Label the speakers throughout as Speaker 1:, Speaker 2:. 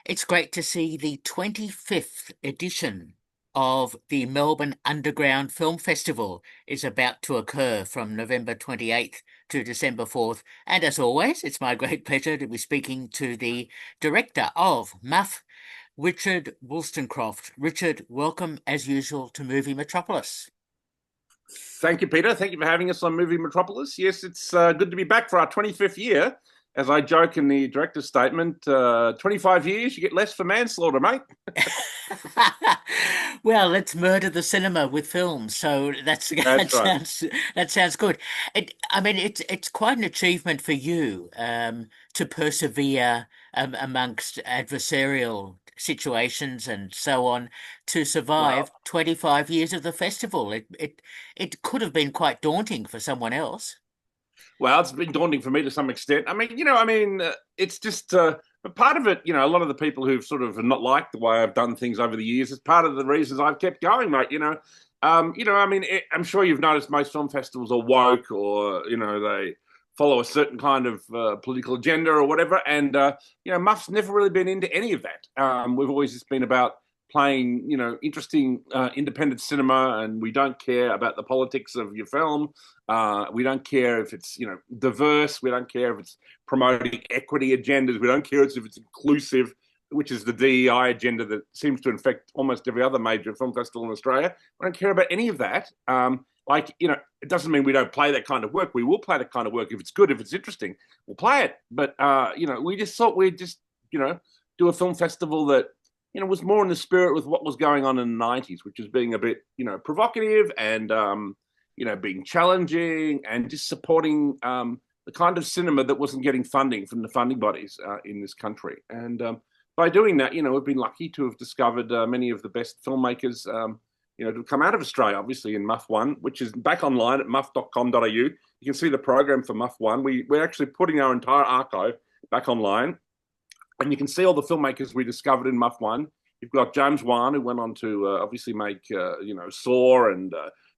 Speaker 1: It's great to see the 25th edition of the Melbourne Underground Film Festival is about to occur from November 28th to December 4th. And as always, it's my great pleasure to be speaking to the director of MUFF, Richard Wolstencroft. Richard, welcome as usual to Movie Metropolis.
Speaker 2: Thank you, Peter. Thank you for having us on Movie Metropolis. Yes, it's good to be back for our 25th year. As I joke in the director's statement, 25 years, you get less for manslaughter, mate.
Speaker 1: Well, let's murder the cinema with films. So
Speaker 2: That's right.
Speaker 1: that sounds good. I mean, it's quite an achievement for you to persevere amongst adversarial situations and so on to survive
Speaker 2: Well,
Speaker 1: 25 years of the festival. It could have been quite daunting for someone else.
Speaker 2: well, it's been daunting for me to some extent. It's just but part of it. A lot of the people who've sort of not liked the way I've done things over the years is part of the reasons I've kept going, mate. I'm sure you've noticed most film festivals are woke, or they follow a certain kind of political agenda or whatever. And Muff's never really been into any of that. We've always just been about playing, interesting independent cinema, and we don't care about the politics of your film. We don't care if it's, diverse. We don't care if it's promoting equity agendas. We don't care if it's inclusive, which is the DEI agenda that seems to infect almost every other major film festival in Australia. We don't care about any of that. It doesn't mean we don't play that kind of work. We will play that kind of work if it's good, if it's interesting. We'll play it. But we just thought we'd just, do a film festival that was more in the spirit with what was going on in the 90s, which is being a bit, provocative and, being challenging and just supporting the kind of cinema that wasn't getting funding from the funding bodies in this country. And by doing that, we've been lucky to have discovered many of the best filmmakers, to come out of Australia, obviously in MUFF 1, which is back online at muff.com.au. You can see the program for MUFF 1. We're actually putting our entire archive back online, and you can see all the filmmakers we discovered in MUFF 1. You've got James Wan, who went on to obviously make, Saw and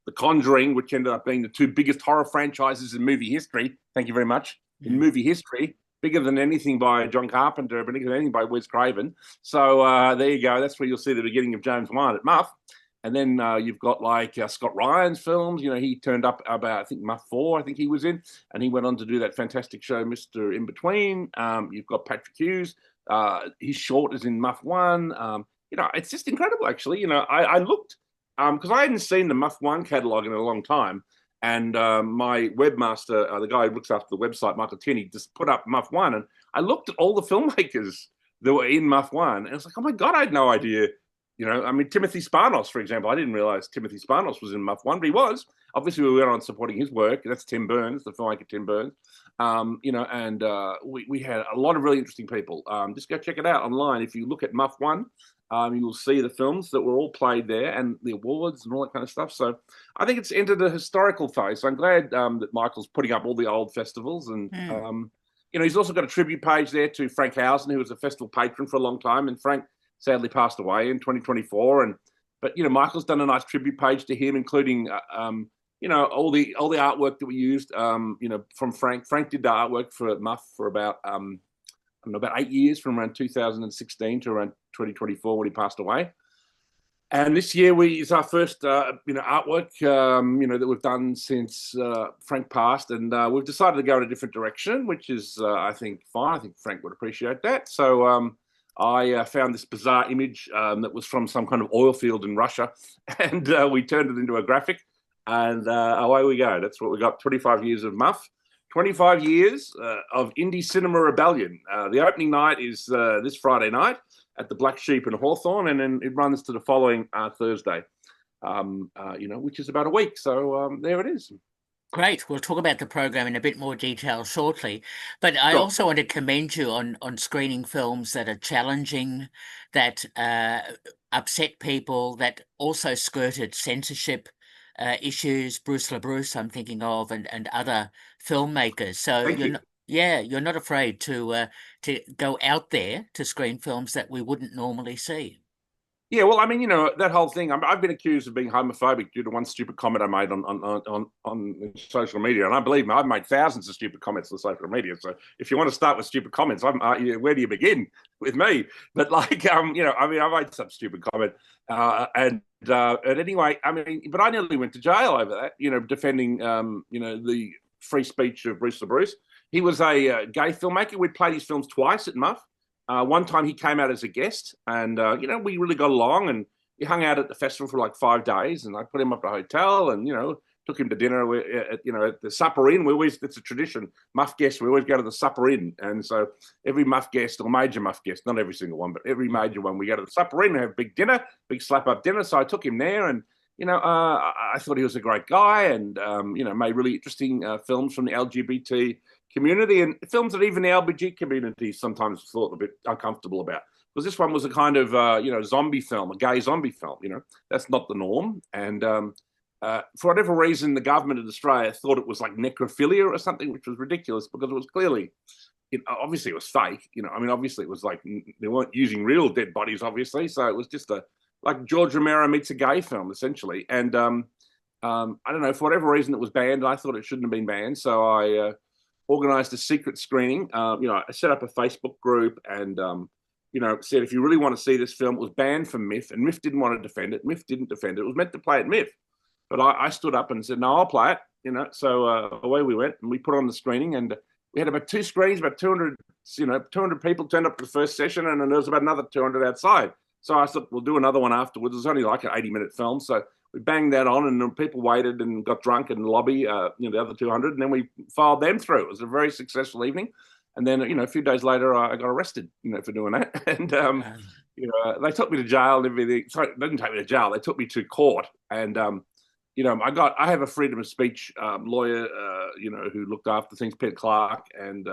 Speaker 2: The Conjuring, which ended up being the two biggest horror franchises in movie history. Thank you very much. In movie history, bigger than anything by John Carpenter, bigger than anything by Wes Craven. So there you go. That's where you'll see the beginning of James Wan at MUFF. And then you've got Scott Ryan's films. He turned up about, I think, MUFF 4, I think he was in. And he went on to do that fantastic show, Mr. In Between. You've got Patrick Hughes. His short is in MUFF 1. It's just incredible, actually. I looked, because I hadn't seen the MUFF 1 catalogue in a long time. And my webmaster, the guy who looks after the website, Michael Tierney, just put up MUFF 1. And I looked at all the filmmakers that were in MUFF 1. And I was like, oh my God, I had no idea. Timothy Spanos, for example, I didn't realize Timothy Spanos was in MUFF 1, but he was. Obviously, we went on supporting his work. That's Tim Burns, the filmmaker Tim Burns. And we had a lot of really interesting people. Just go check it out online. If you look at MUFF 1, you will see the films that were all played there and the awards and all that kind of stuff. So I think it's entered a historical phase. So I'm glad that Michael's putting up all the old festivals. And, he's also got a tribute page there to Frank Housen, who was a festival patron for a long time. And Frank sadly passed away in 2024. But Michael's done a nice tribute page to him, including all the artwork that we used. From Frank. Frank did the artwork for MUFF for about about 8 years, from around 2016 to around 2024 when he passed away. And this year is our first artwork that we've done since Frank passed, and we've decided to go in a different direction, which is I think fine. I think Frank would appreciate that. So. I found this bizarre image that was from some kind of oil field in Russia, and we turned it into a graphic, and away we go. That's what we got, 25 years of MUFF, 25 years of indie cinema rebellion. The opening night is this Friday night at the Black Sheep in Hawthorne, and then it runs to the following Thursday, which is about a week. So there it is.
Speaker 1: Great. We'll talk about the program in a bit more detail shortly. But I
Speaker 2: Sure.
Speaker 1: also want to commend you on screening films that are challenging, that upset people, that also skirted censorship issues. Bruce LaBruce, I'm thinking of, and other filmmakers. So
Speaker 2: Thank you.
Speaker 1: you're not afraid to go out there to screen films that we wouldn't normally see.
Speaker 2: Yeah, well, I mean, that whole thing. I've been accused of being homophobic due to one stupid comment I made on social media, and I believe me, I've made thousands of stupid comments on social media. So if you want to start with stupid comments, where do you begin with me? But like, I mean, I made some stupid comment, and anyway, I mean, but I nearly went to jail over that. Defending, the free speech of Bruce LaBruce. He was a gay filmmaker. We'd played his films twice at MUFF. One time he came out as a guest, and we really got along, and he hung out at the festival for like 5 days. And I put him up at a hotel, and took him to dinner. At the supper inn. It's a tradition. MUFF guests, we always go to the supper inn, and so every MUFF guest or major MUFF guest, not every single one, but every major one, we go to the supper inn and have a big dinner, big slap up dinner. So I took him there, and I thought he was a great guy, and made really interesting films from the LGBT community, and films that even the LBG community sometimes thought a bit uncomfortable about. Because this one was a kind of zombie film, a gay zombie film. That's not the norm. And for whatever reason, the government of Australia thought it was like necrophilia or something, which was ridiculous because it was clearly, obviously it was fake. I mean, obviously it was like they weren't using real dead bodies, obviously. So it was just like George Romero meets a gay film, essentially. And I don't know, for whatever reason, it was banned. I thought it shouldn't have been banned, so I organised a secret screening. I set up a Facebook group and, said, if you really want to see this film, it was banned from MIFF, and MIFF didn't want to defend it. MIFF didn't defend it. It was meant to play at MIFF. But I stood up and said, no, I'll play it. So away we went, and we put on the screening, and we had about 2 screens, about 200, 200 people turned up to the first session, and then there was about another 200 outside. So I thought, we'll do another one afterwards. It was only like an 80-minute film. So we banged that on, and then people waited and got drunk in the lobby, the other 200, and then we filed them through. It was a very successful evening. And then, a few days later, I got arrested, for doing that. And, they took me to jail and everything. Sorry, they didn't take me to jail. They took me to court. And, I have a freedom of speech lawyer, who looked after things, Peter Clark, and,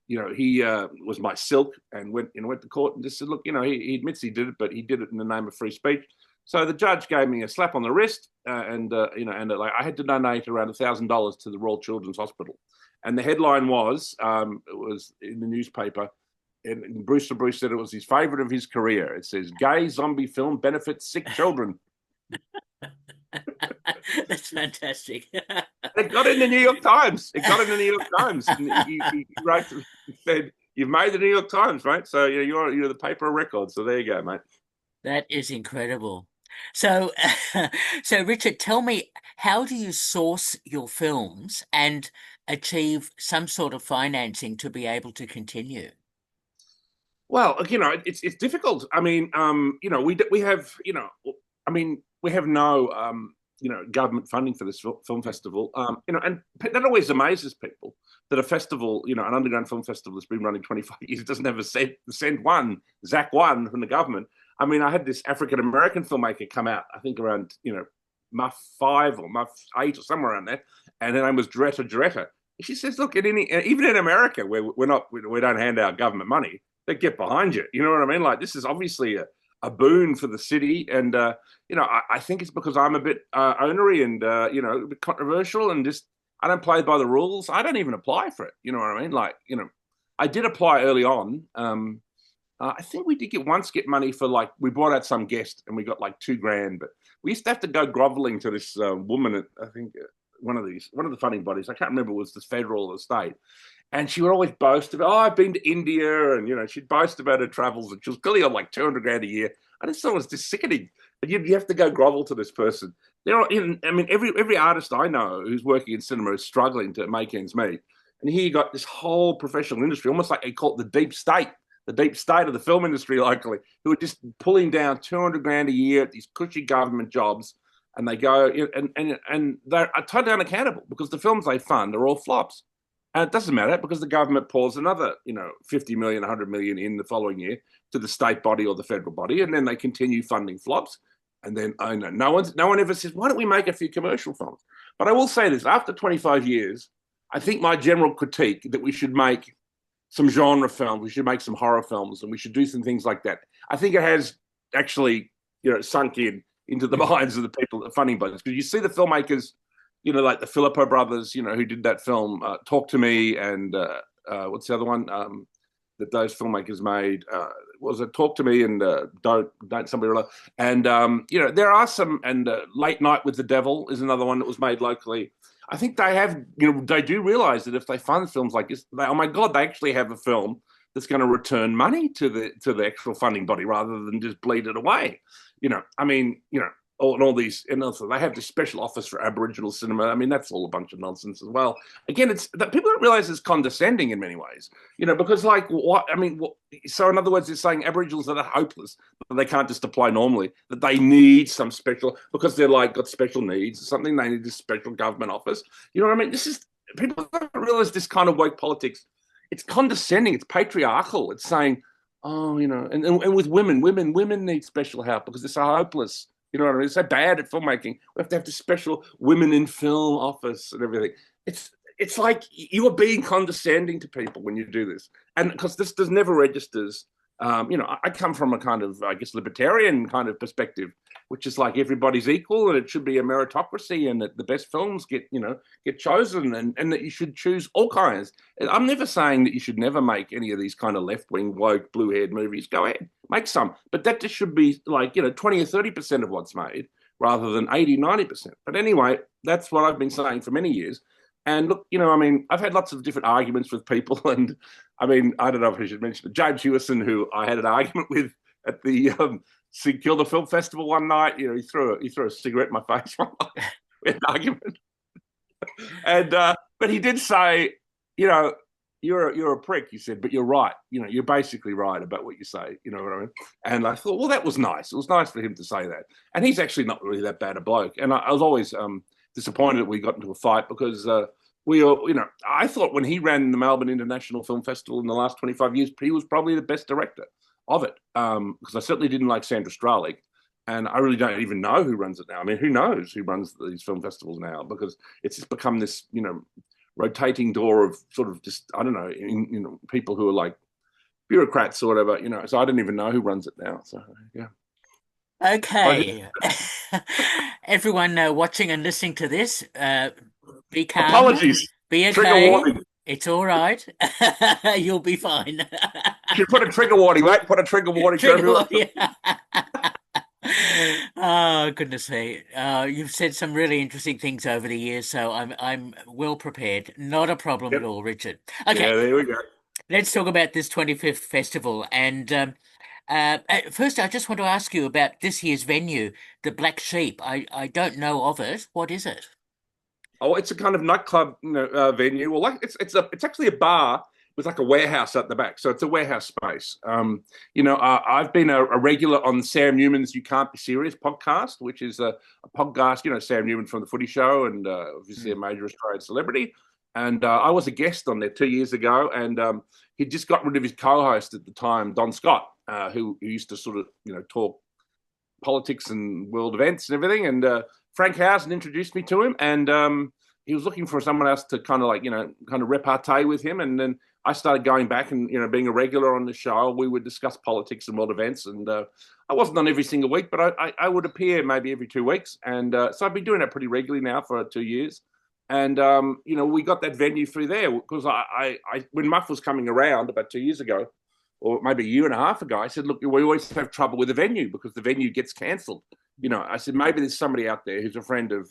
Speaker 2: he was my silk, and went to court and just said, look, he admits he did it, but he did it in the name of free speech. So the judge gave me a slap on the wrist, and I had to donate around $1,000 to the Royal Children's Hospital. And the headline was, it was in the newspaper, and Bruce LaBruce said it was his favourite of his career. It says, "Gay zombie film benefits sick children."
Speaker 1: That's fantastic.
Speaker 2: It got in the New York Times. And he wrote, said, "You've made the New York Times, mate. So you're the paper of record." So there you go, mate.
Speaker 1: That is incredible. So, so Richard, tell me, how do you source your films and achieve some sort of financing to be able to continue?
Speaker 2: Well, it's difficult. I mean, we have, we have no, government funding for this film festival. And that always amazes people that a festival, an underground film festival that's been running 25 years doesn't have a cent one, Zach one from the government. I mean, I had this African-American filmmaker come out, I think around, MUFF 5 or MUFF 8 or somewhere around there. And her name was Doretta. She says, look, even in America, where we don't hand out government money, they get behind you. You know what I mean? Like, this is obviously a boon for the city. And, I think it's because I'm a bit ornery and, a bit controversial, and just, I don't play by the rules. I don't even apply for it. You know what I mean? Like, I did apply early on. I think we did get money for, like, we brought out some guest and we got like $2,000, but we used to have to go groveling to this woman at, I think, one of the funding bodies. I can't remember if it was the federal or the state. And she would always boast about, I've been to India, and, she'd boast about her travels, and she was clearly on like $200,000 a year. I just thought it was just sickening. But you have to go grovel to this person. Every artist I know who's working in cinema is struggling to make ends meet. And here you got this whole professional industry, almost like they call it the deep state of the film industry locally, who are just pulling down $200,000 a year at these cushy government jobs. And they go, and they're totally unaccountable because the films they fund are all flops. And it doesn't matter because the government pours another, 50 million, 100 million in the following year to the state body or the federal body, and then they continue funding flops. And then no one ever says, why don't we make a few commercial films? But I will say this: after 25 years, I think my general critique that we should make some genre films, we should make some horror films, and we should do some things like that. I think it has actually, sunk into the minds of the people, the funding budgets, because you see the filmmakers, like the Filippo brothers, who did that film, Talk to Me, and what's the other one? that those filmmakers made. Was it Talk to Me and Don't Somebody Or Other. And there are some, and Late Night with the Devil is another one that was made locally. I think they have, they do realize that if they fund films like this, oh my God, they actually have a film that's going to return money to the actual funding body rather than just bleed it away. All these, and also they have this special office for Aboriginal cinema. I mean, that's all a bunch of nonsense as well. Again, it's that people don't realize it's condescending in many ways, because so in other words, it's saying Aboriginals that are hopeless, that they can't just apply normally, that they need some special, because they're like got special needs or something, they need this special government office. You know what I mean? People don't realize this kind of woke politics. It's condescending, it's patriarchal. It's saying, and with women need special help because they're so hopeless. You know what I mean? It's so bad at filmmaking. We have to have this special women in film office and everything. It's like you are being condescending to people when you do this. And because this never registers. I come from a kind of, I guess, libertarian kind of perspective, which is like everybody's equal and it should be a meritocracy and that the best films get chosen and that you should choose all kinds. I'm never saying that you should never make any of these kind of left-wing, woke, blue-haired movies. Go ahead, make some. But that just should be like, 20 or 30% of what's made rather than 80, 90%. But anyway, that's what I've been saying for many years. And look, I've had lots of different arguments with people. And I don't know if I should mention, but James Hewison, who I had an argument with at the Kilda Film Festival one night, he threw a cigarette in my face one night. We had an argument. And, but he did say, you're a prick, he said, but you're right. You're basically right about what you say. You know what I mean? And I thought, well, that was nice. It was nice for him to say that. And he's actually not really that bad a bloke. And I was always disappointed that we got into a fight because I thought when he ran the Melbourne International Film Festival in the last 25 years, he was probably the best director of it. Because I certainly didn't like Sandra Stralick. And I really don't even know who runs it now. I mean, who knows who runs these film festivals now? Because it's just become this, rotating door of sort of just, I don't know, people who are like bureaucrats or whatever, so I don't even know who runs it now. So, yeah.
Speaker 1: Okay. Everyone watching and listening to this, be calm.
Speaker 2: Apologies.
Speaker 1: Be okay.
Speaker 2: Trigger warning.
Speaker 1: It's all right. You'll be fine.
Speaker 2: You put a trigger warning, mate. Put a trigger warning to everyone.
Speaker 1: Oh, goodness me. You've said some really interesting things over the years, so I'm well prepared. Not a problem at all, Richard. Okay.
Speaker 2: Yeah, there we go.
Speaker 1: Let's talk about this 25th festival. And first, I just want to ask you about this year's venue, the Black Sheep. I don't know of it. What is it?
Speaker 2: Oh, it's a kind of nightclub venue. Well, it's actually a bar with like a warehouse at the back. So it's a warehouse space. I've been a regular on Sam Newman's You Can't Be Serious podcast, which is a podcast, Sam Newman from The Footy Show and obviously a major Australian celebrity. And I was a guest on there 2 years ago, and he just got rid of his co-host at the time, Don Scott, who used to sort of, talk politics and world events and everything. And Frank Housen introduced me to him, and he was looking for someone else to kind of repartee with him. And then I started going back and, being a regular on the show. We would discuss politics and world events. And I wasn't on every single week, but I would appear maybe every 2 weeks. And so I've been doing that pretty regularly now for 2 years. And, we got that venue through there because I when MUFF was coming around about 2 years ago, or maybe a year and a half ago, I said, look, we always have trouble with the venue because the venue gets cancelled. I said, maybe there's somebody out there who's a friend of,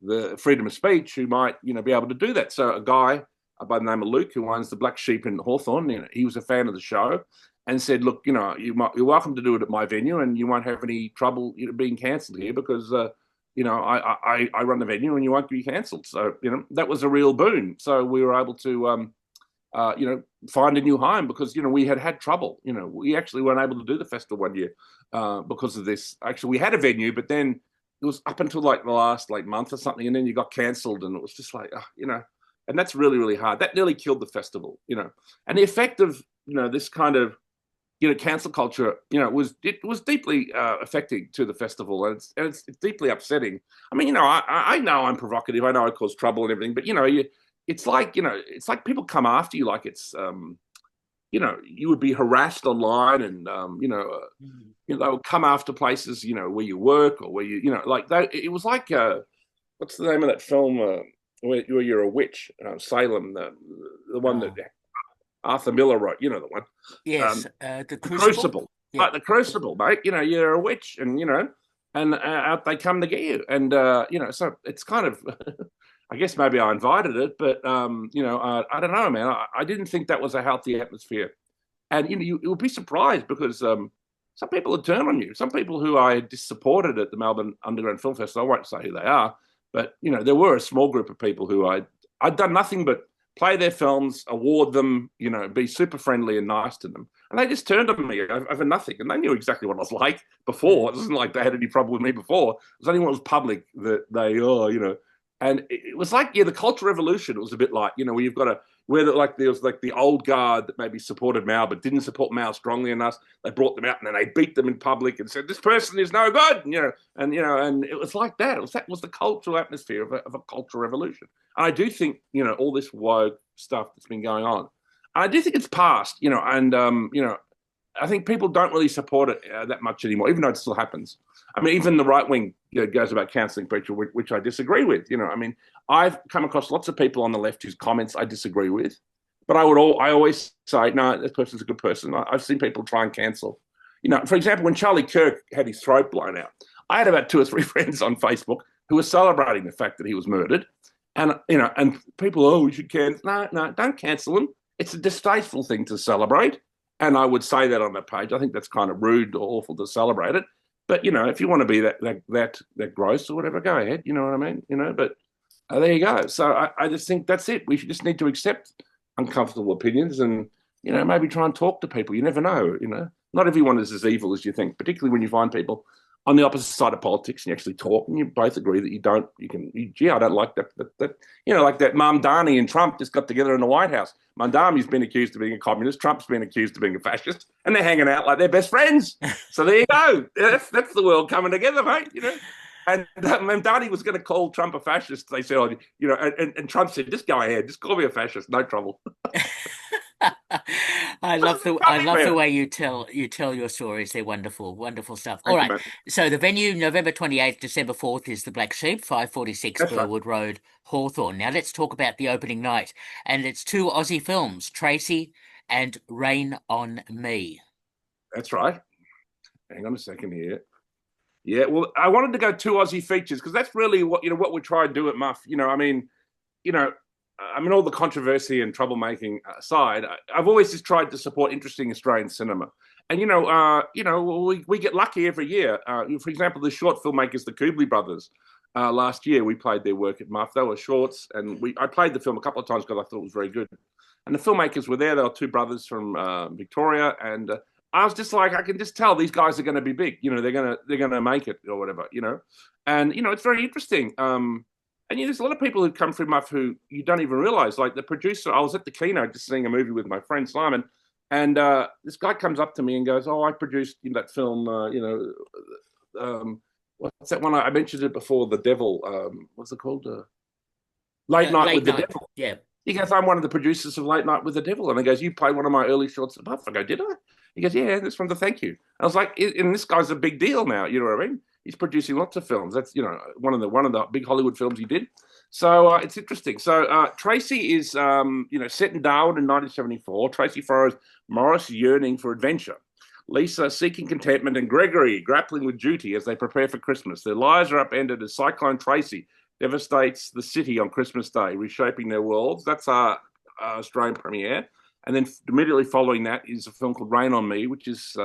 Speaker 2: the freedom of speech who might, be able to do that. So a guy by the name of Luke, who owns the Black Sheep in Hawthorne, he was a fan of the show and said, look, you're welcome to do it at my venue and you won't have any trouble being cancelled here because, I run the venue and you won't be cancelled. So, that was a real boon. So we were able to, find a new home because, we had trouble. We actually weren't able to do the festival one year because of this. Actually, we had a venue, but then it was up until like the last month or something, and then you got cancelled, and it was just like, and that's really, really hard. That nearly killed the festival, And the effect of this kind of cancel culture, it was deeply affecting to the festival, and it's deeply upsetting. I mean, I know I'm provocative. I know I cause trouble and everything, but it's like people come after you like it's you would be harassed online, and they would come after places where you work or where it was like what's the name of that film where you're a witch, Salem, the one that Arthur Miller wrote. You know the one.
Speaker 1: Yes, the
Speaker 2: The
Speaker 1: Crucible.
Speaker 2: Crucible.
Speaker 1: Yeah.
Speaker 2: Like the Crucible, mate. You know, you're a witch, and and out they come to get you. And so it's kind of, I guess maybe I invited it, but I don't know, man. I didn't think that was a healthy atmosphere. And you would be surprised because some people would turn on you. Some people who I just supported at the Melbourne Underground Film Festival, I won't say who they are, but there were a small group of people who I'd done nothing but play their films, award them, be super friendly and nice to them. And they just turned on me over nothing. And they knew exactly what I was like before. It wasn't like they had any problem with me before. It was only when it was public that they. And it was like, the Cultural Revolution. It was a bit like, where you've got there was like the old guard that maybe supported Mao but didn't support Mao strongly enough. They brought them out and then they beat them in public and said, this person is no good, and it was like that. That was the cultural atmosphere of a cultural revolution. And I do think, all this woke stuff that's been going on, I do think it's past, and I think people don't really support it that much anymore, even though it still happens. I mean, even the right wing goes about cancelling preacher, which I disagree with. I mean, I've come across lots of people on the left whose comments I disagree with, but I always say, no, this person's a good person. I've seen people try and cancel. For example, when Charlie Kirk had his throat blown out, I had about 2 or 3 friends on Facebook who were celebrating the fact that he was murdered, and people, we should cancel. No, don't cancel him. It's a distasteful thing to celebrate. And I would say that on that page. I think that's kind of rude or awful to celebrate it. But, if you want to be that gross or whatever, go ahead. You know what I mean? But there you go. So I just think that's it. We just need to accept uncomfortable opinions and, maybe try and talk to people. You never know, Not everyone is as evil as you think, particularly when you find people on the opposite side of politics and you actually talk and you both agree that I don't like that. Like that Mamdani and Trump just got together in the White House. Mamdani's been accused of being a communist. Trump's been accused of being a fascist, and they're hanging out like they're best friends. So there you go. That's the world coming together, mate. And Mamdani was going to call Trump a fascist. They said, and Trump said, just go ahead, just call me a fascist, no trouble.
Speaker 1: I love the way you tell your stories. They're wonderful, wonderful stuff. All right. So the venue, November 28th, December 4th, is the Black Sheep, 546 Burwood Road, Hawthorne. Now let's talk about the opening night. And it's 2 Aussie films, Tracy and Rain on Me. That's
Speaker 2: right. Hang on a second here. Yeah, well, I wanted to go 2 Aussie features because that's really what we try and do at MUFF. I mean, all the controversy and troublemaking aside, I've always just tried to support interesting Australian cinema. And, we get lucky every year. For example, the short filmmakers, the Kubley brothers, last year we played their work at MUFF. They were shorts, and I played the film a couple of times because I thought it was very good. And the filmmakers were there. They were 2 brothers from Victoria, and I was just like, I can just tell these guys are going to be big. They're going to make it or whatever. And it's very interesting. And there's a lot of people who come through MUFF who you don't even realize. Like the producer, I was at the keynote just seeing a movie with my friend Simon, and this guy comes up to me and goes, "Oh, I produced that film. What's that one? I mentioned it before. The Devil. What's it called? Late Night with the Devil."
Speaker 1: Yeah.
Speaker 2: He goes, "I'm one of the producers of Late Night with the Devil," and he goes, "You played one of my early shorts at MUFF." I go, "Did I?" He goes, "Yeah, that's from the thank you." I was like, "And this guy's a big deal now." You know what I mean? He's producing lots of films. That's one of the big Hollywood films he did. So it's interesting. So Tracy is set in Darwin in 1974. Tracy follows Morris yearning for adventure, Lisa seeking contentment, and Gregory grappling with duty as they prepare for Christmas. Their lives are upended as Cyclone Tracy devastates the city on Christmas Day, reshaping their worlds. That's our Australian premiere. And then immediately following that is a film called Rain on Me, which is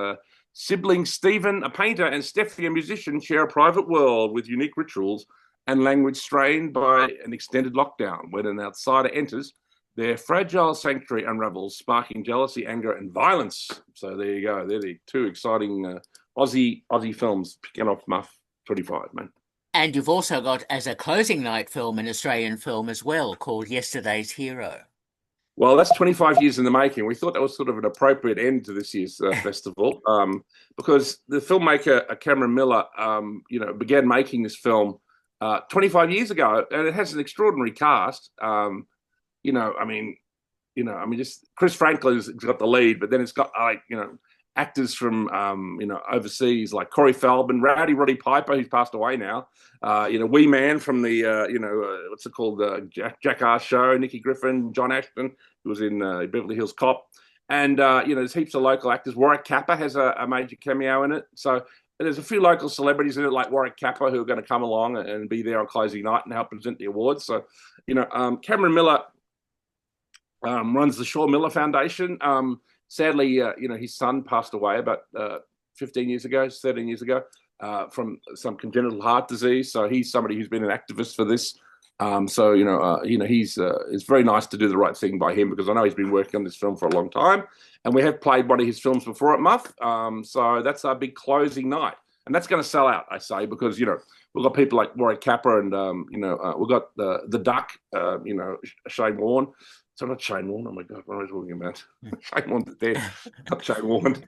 Speaker 2: siblings Stephen, a painter, and Steffi, a musician, share a private world with unique rituals and language strained by an extended lockdown. When an outsider enters, their fragile sanctuary unravels, sparking jealousy, anger, and violence. So there you go. They're the 2 exciting Aussie films picking off MUFF 25, man.
Speaker 1: And you've also got, as a closing night film, an Australian film as well called Yesterday's Hero.
Speaker 2: Well, that's 25 years in the making. We thought that was sort of an appropriate end to this year's festival because the filmmaker Cameron Miller, began making this film 25 years ago, and it has an extraordinary cast. Just Chris Franklin's got the lead, but then it's got actors from overseas like Corey Feldman, Rowdy Roddy Piper, who's passed away now. Wee Man from the what's it called, Jackass show, Nicky Griffin, John Ashton, who was in Beverly Hills Cop, and there's heaps of local actors. Warwick Capper has a major cameo in it. So there's a few local celebrities in it, like Warwick Capper, who are going to come along and be there on closing night and help present the awards. So, Cameron Miller runs the Shaw Miller Foundation. Sadly, his son passed away about 13 years ago, from some congenital heart disease. So he's somebody who's been an activist for this. It's very nice to do the right thing by him, because I know he's been working on this film for a long time, and we have played one of his films before at MUFF. So that's our big closing night, and that's going to sell out, I say, because we've got people like Warwick Capper, and we've got the Duck, Shane Warne. So not Shane Warne. Oh my God, what am I talking about? Shane Warne's dead. Not Shane Warne.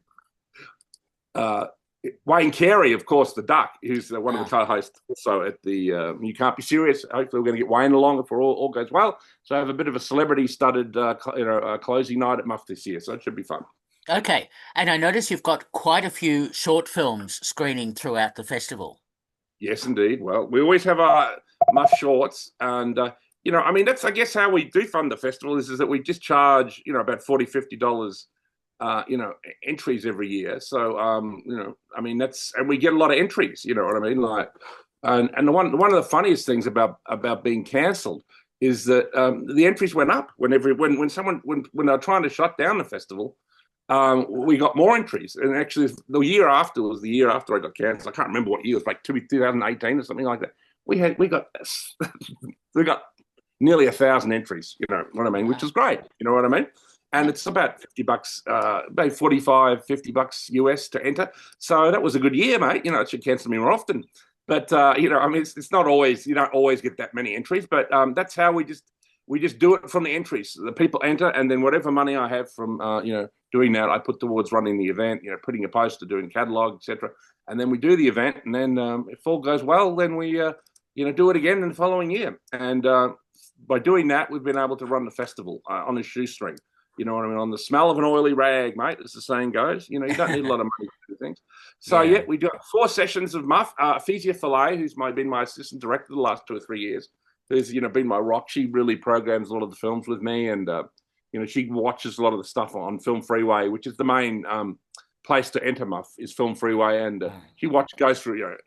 Speaker 2: Wayne Carey, of course, the Duck, who's one of the co-hosts also at the You Can't Be Serious. Hopefully we're going to get Wayne along if all goes well. So I have a bit of a celebrity-studded closing night at MUFF this year, so it should be fun.
Speaker 1: Okay, and I notice you've got quite a few short films screening throughout the festival.
Speaker 2: Yes, indeed. Well, we always have our MUFF shorts, and that's, I guess, how we do fund the festival is that we just charge about $40, $50 entries every year. So, and we get a lot of entries, you know what I mean? Like, and one of the funniest things about being cancelled is that the entries went up when they're trying to shut down the festival. We got more entries, and actually the year after was the year after I got cancelled. I can't remember what year, it was like 2018 or something like that. We got nearly 1,000 entries, you know what I mean, which is great, you know what I mean? And it's about $50, about 45, $50 US to enter. So that was a good year, mate. It should cancel me more often. But, it's not always, you don't always get that many entries, but that's how we just do it from the entries. The people enter, and then whatever money I have from, doing that, I put towards running the event, putting a poster, doing catalog, etc. And then we do the event, and then if all goes well, then we, do it again in the following year. And by doing that, we've been able to run the festival on a shoestring. You know what I mean? On the smell of an oily rag, mate, as the saying goes. You don't need a lot of money to do things. So, we do 4 sessions of MUFF. Fezia Fillet, who's been my assistant director the last 2 or 3 years, who's, been my rock. She really programs a lot of the films with me. And, she watches a lot of the stuff on Film Freeway, which is the main place to enter MUFF, is Film Freeway. And she goes through,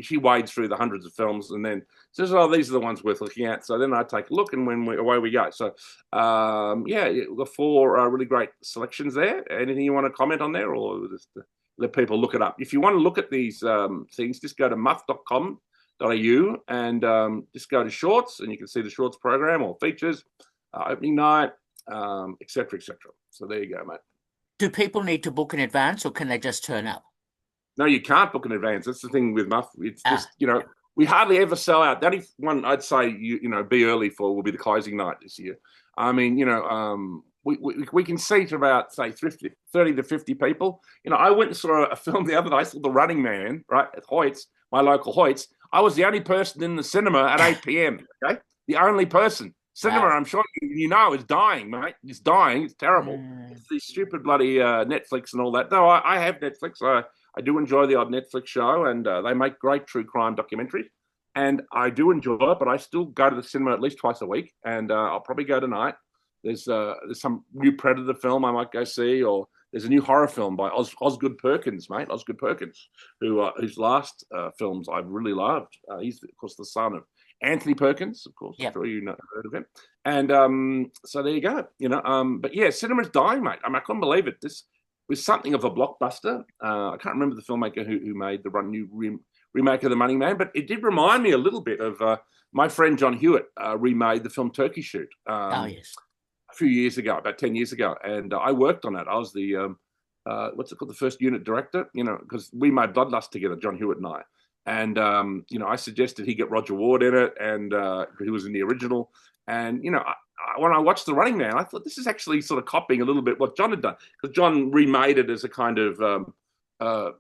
Speaker 2: she wades through the hundreds of films and then says, oh, these are the ones worth looking at. So then I take a look, and away we go. So, we've got 4 really great selections there. Anything you want to comment on there, or just let people look it up? If you want to look at these things, just go to muff.com.au and just go to shorts, and you can see the shorts program or features, opening night, et cetera, et cetera. So there you go, mate.
Speaker 1: Do people need to book in advance, or can they just turn up?
Speaker 2: No, you can't book in advance. That's the thing with MUFF. It's just, we hardly ever sell out. The only one I'd say, be early for will be the closing night this year. I mean, we can seat about, say, 30 to 50 people. I went and saw a film the other day, I saw The Running Man, right, at Hoyts, my local Hoyts. I was the only person in the cinema at 8 p.m., okay? The only person. Cinema, I'm sure is dying, mate. It's dying. It's terrible. It's these stupid bloody Netflix and all that. No, I have Netflix. I do enjoy the odd Netflix show, and they make great true crime documentaries. And I do enjoy it, but I still go to the cinema at least twice a week, and I'll probably go tonight. There's some new Predator film I might go see, or there's a new horror film by Osgood Perkins, mate. Osgood Perkins, whose last films I've really loved. He's, of course, the son of Anthony Perkins, of course.
Speaker 1: Yep.
Speaker 2: I'm sure you heard of him. And so there you go. But yeah, cinema's dying, mate. I couldn't believe it. This was something of a blockbuster. I can't remember the filmmaker who made the new remake of The Money Man, but it did remind me a little bit of my friend John Hewitt remade the film Turkey Shoot.
Speaker 1: Yes.
Speaker 2: A few years ago, about 10 years ago, and I worked on that. I was the what's it called, the first unit director. Because we made Bloodlust together, John Hewitt and I. And, I suggested he get Roger Ward in it, and he was in the original. And, when I watched The Running Man, I thought this is actually sort of copying a little bit what John had done. Because John remade it as a kind of, sort of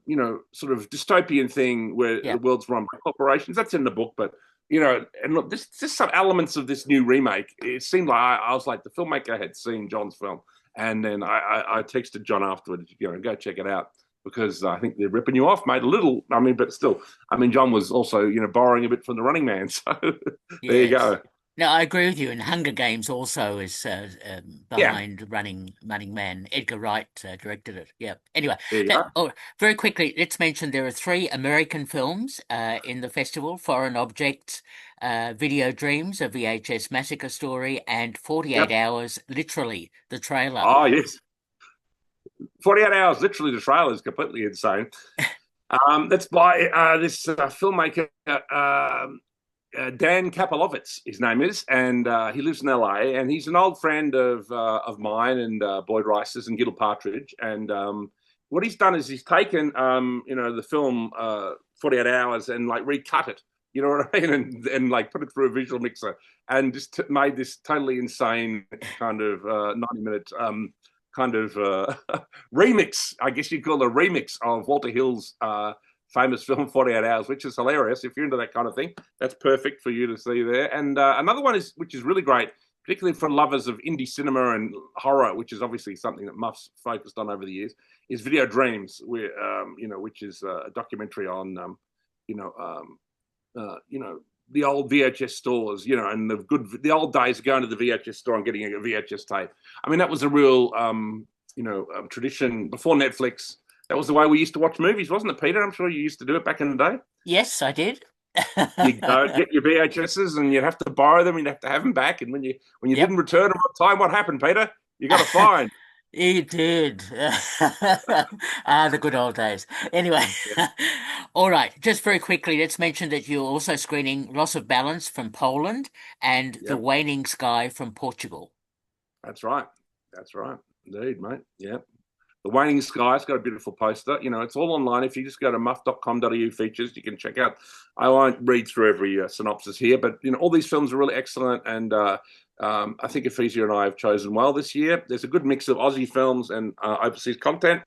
Speaker 2: dystopian thing where the world's run by corporations. That's in the book. But, and look, there's just some elements of this new remake. It seemed like I was like, the filmmaker had seen John's film And then I texted John afterwards, go check it out because I think they're ripping you off, mate, a little. I mean, but still, I mean, John was also, borrowing a bit from The Running Man. So there you
Speaker 1: Yes.
Speaker 2: go.
Speaker 1: No, I agree with you. And Hunger Games also is
Speaker 2: Yeah,
Speaker 1: behind Running Man. Edgar Wright directed it. Yeah. Anyway,
Speaker 2: there you go.
Speaker 1: very quickly, let's mention there are three American films in the festival: Foreign Objects, Video Dreams, a VHS massacre story, and 48
Speaker 2: Yep.
Speaker 1: Hours, literally the trailer.
Speaker 2: Oh, yes. 48 Hours, literally, the trailer is completely insane. That's by this filmmaker, Dan Kapelovitz, his name is, and he lives in LA, and he's an old friend of mine and Boyd Rice's and Gil Partridge. And what he's done is he's taken, the film 48 Hours and like recut it, you know what I mean, and like put it through a visual mixer and just made this totally insane kind of 90-minute kind of remix, I guess you'd call it a remix of Walter Hill's famous film 48 Hours, which is hilarious. If you're into that kind of thing, that's perfect for you to see there. And another one which is really great, particularly for lovers of indie cinema and horror, which is obviously something that Muff's focused on over the years, is Video Dreams, where which is a documentary on the old VHS stores, and the old days of going to the VHS store and getting a VHS tape. I mean, that was a real tradition before Netflix. That was the way we used to watch movies, wasn't it, Peter? I'm sure you used to do it back in the day.
Speaker 1: Yes, I did.
Speaker 2: You go get your VHSs, and you'd have to borrow them. You'd have to have them back, and when you
Speaker 1: Yep.
Speaker 2: didn't return them on time, what happened, Peter? You got a fine.
Speaker 1: He did. The good old days. Anyway,
Speaker 2: Yeah.
Speaker 1: all right. Just very quickly, let's mention that you're also screening Loss of Balance from Poland and The
Speaker 2: Yep,
Speaker 1: Waning Sky from Portugal.
Speaker 2: that's right. That's right. Indeed, mate. Yeah. The Waning Sky's got a beautiful poster. It's all online. If you just go to muff.com.au features, you can check out. I won't read through every synopsis here, but all these films are really excellent, and I think Ephesia and I have chosen well this year. There's a good mix of Aussie films and overseas content.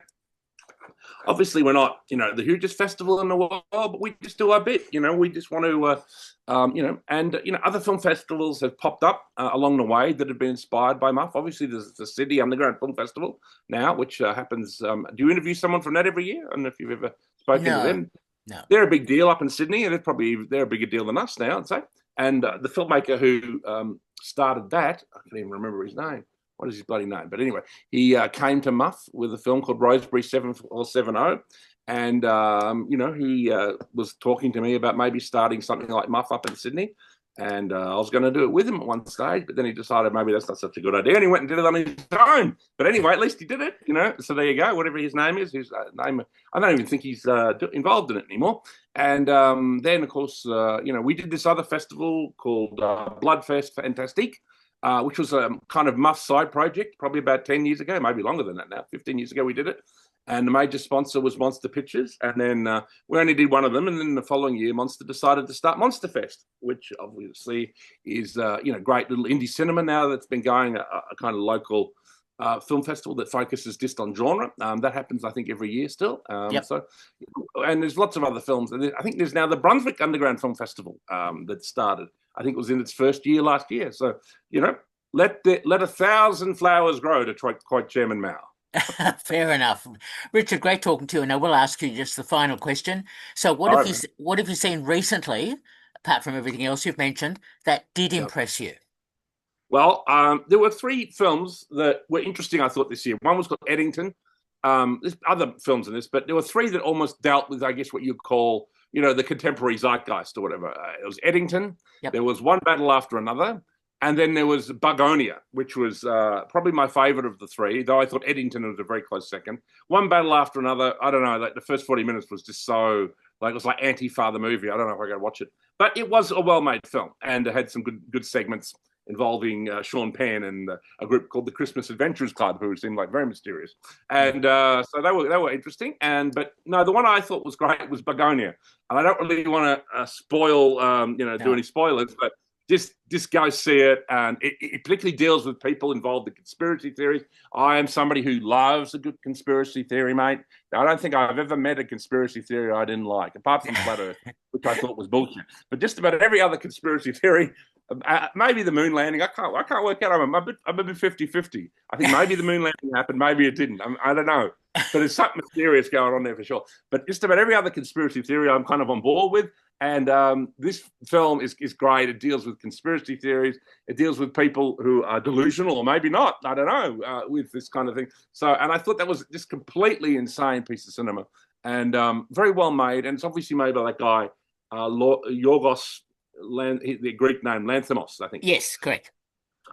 Speaker 2: Obviously, we're not, the hugest festival in the world, but we just do our bit. We just want to, other film festivals have popped up along the way that have been inspired by MUFF. Obviously, there's the Sydney Underground Film Festival now, which happens. Do you interview someone from that every year? I don't know if you've ever spoken to
Speaker 1: No,
Speaker 2: them.
Speaker 1: no.
Speaker 2: They're a big deal up in Sydney, and they're a bigger deal than us now, I'd say. And the filmmaker who started that, I can't even remember his name. What is his bloody name? But anyway, he came to MUFF with a film called Rosebery 770. And, he was talking to me about maybe starting something like MUFF up in Sydney. And I was going to do it with him at one stage, but then he decided maybe that's not such a good idea. And he went and did it on his own. But anyway, at least he did it, So there you go. Whatever his name is, I don't even think he's involved in it anymore. And then, of course, we did this other festival called Bloodfest Fantastique, which was a kind of MUFF side project, probably about 10 years ago, maybe longer than that now. 15 years ago we did it. And the major sponsor was Monster Pictures. And then we only did one of them. And then the following year, Monster decided to start Monster Fest, which obviously is, great little indie cinema now that's been going, a kind of local film festival that focuses just on genre. That happens, I think, every year still.
Speaker 1: Yep.
Speaker 2: So, and there's lots of other films. And I think there's now the Brunswick Underground Film Festival that started. I think it was in its first year last year. So, let 1,000 flowers grow, to quote Chairman Mao.
Speaker 1: Fair enough. Richard, great talking to you. And I will ask you just the final question. So what have you seen recently, apart from everything else you've mentioned, that did impress you?
Speaker 2: Well, there were three films that were interesting, I thought, this year. One was called Eddington. There's other films in this, but there were three that almost dealt with, I guess, what you'd call, the contemporary zeitgeist or whatever. It was Eddington.
Speaker 1: Yep.
Speaker 2: There was One Battle After Another. And then there was Bugonia, which was probably my favorite of the three, though I thought Eddington was a very close second. One Battle After Another, I don't know, like the first 40 minutes was just so, like, it was like Antifa the movie. I don't know if I got to watch it. But it was a well-made film, and it had some good segments involving Sean Penn and a group called the Christmas Adventurers Club, who seemed like very mysterious. And so they were interesting. But no, the one I thought was great was Bugonia. And I don't really want to spoil, do any spoilers, but just go see it. And it particularly deals with people involved in conspiracy theories. I am somebody who loves a good conspiracy theory, mate. I don't think I've ever met a conspiracy theory I didn't like, apart from Flat Earth, which I thought was bullshit. But just about every other conspiracy theory Maybe the moon landing. I can't work out. I'm a bit 50-50. I think maybe the moon landing happened, maybe it didn't. I don't know. But there's something mysterious going on there for sure. But just about every other conspiracy theory I'm kind of on board with. And this film is great. It deals with conspiracy theories. It deals with people who are delusional or maybe not. I don't know, with this kind of thing. So, and I thought that was just completely insane piece of cinema and very well made. And it's obviously made by that guy, Yorgos, the Greek name, Lanthimos, I think.
Speaker 1: Yes, correct.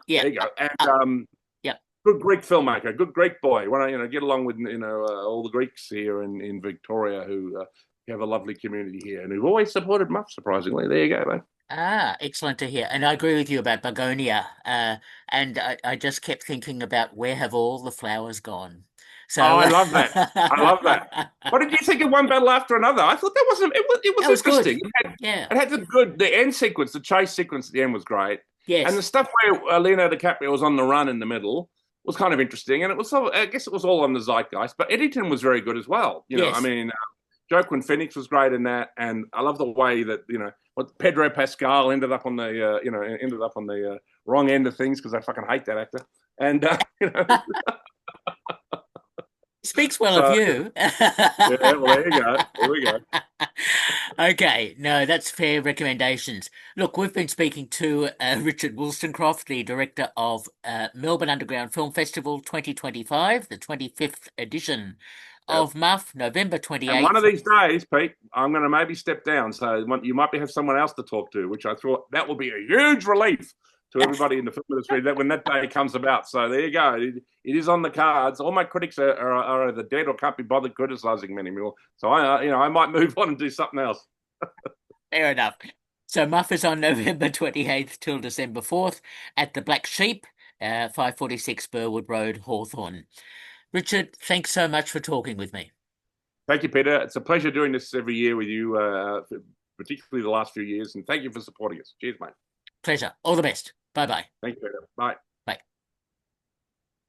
Speaker 1: Yeah.
Speaker 2: There you go. And
Speaker 1: yeah.
Speaker 2: Good Greek filmmaker, good Greek boy. Want to get along with all the Greeks here in Victoria who have a lovely community here and who've always supported MUFF. Surprisingly, there you go, mate.
Speaker 1: Excellent to hear. And I agree with you about begonia. And I just kept thinking about where have all the flowers gone? So
Speaker 2: Oh, I love that. I love that. What did you think of One Battle After Another? I thought that wasn't. It was interesting.
Speaker 1: Good. Yeah.
Speaker 2: It had the end sequence, the chase sequence at the end was great.
Speaker 1: Yes.
Speaker 2: And the stuff where Leonardo DiCaprio was on the run in the middle was kind of interesting. And I guess it was all on the zeitgeist. But Eddington was very good as well.
Speaker 1: Yes.
Speaker 2: I mean, Joaquin Phoenix was great in that, and I love the way that what Pedro Pascal ended up on the wrong end of things because I fucking hate that actor. And
Speaker 1: speaks well of you.
Speaker 2: Yeah, well, there you go. There we go.
Speaker 1: Okay, no, that's fair recommendations. Look, we've been speaking to Richard Wolstencroft, the director of Melbourne Underground Film Festival 2025, the 25th edition of MUFF, November 28th.
Speaker 2: And one of these days, Pete, I'm going to maybe step down. So you might have someone else to talk to, which I thought that will be a huge relief to everybody in the film industry when that day comes about. So there you go. It is on the cards. All my critics are either dead or can't be bothered criticizing me anymore. So I might move on and do something else.
Speaker 1: Fair enough. So MUFF is on November 28th till December 4th at the Black Sheep, 546 Burwood Road, Hawthorne. Richard, thanks so much for talking with me.
Speaker 2: Thank you, Peter. It's a pleasure doing this every year with you, particularly the last few years. And thank you for supporting us. Cheers, mate.
Speaker 1: Pleasure. All the best. Bye-bye.
Speaker 2: Thank you, Peter. Bye.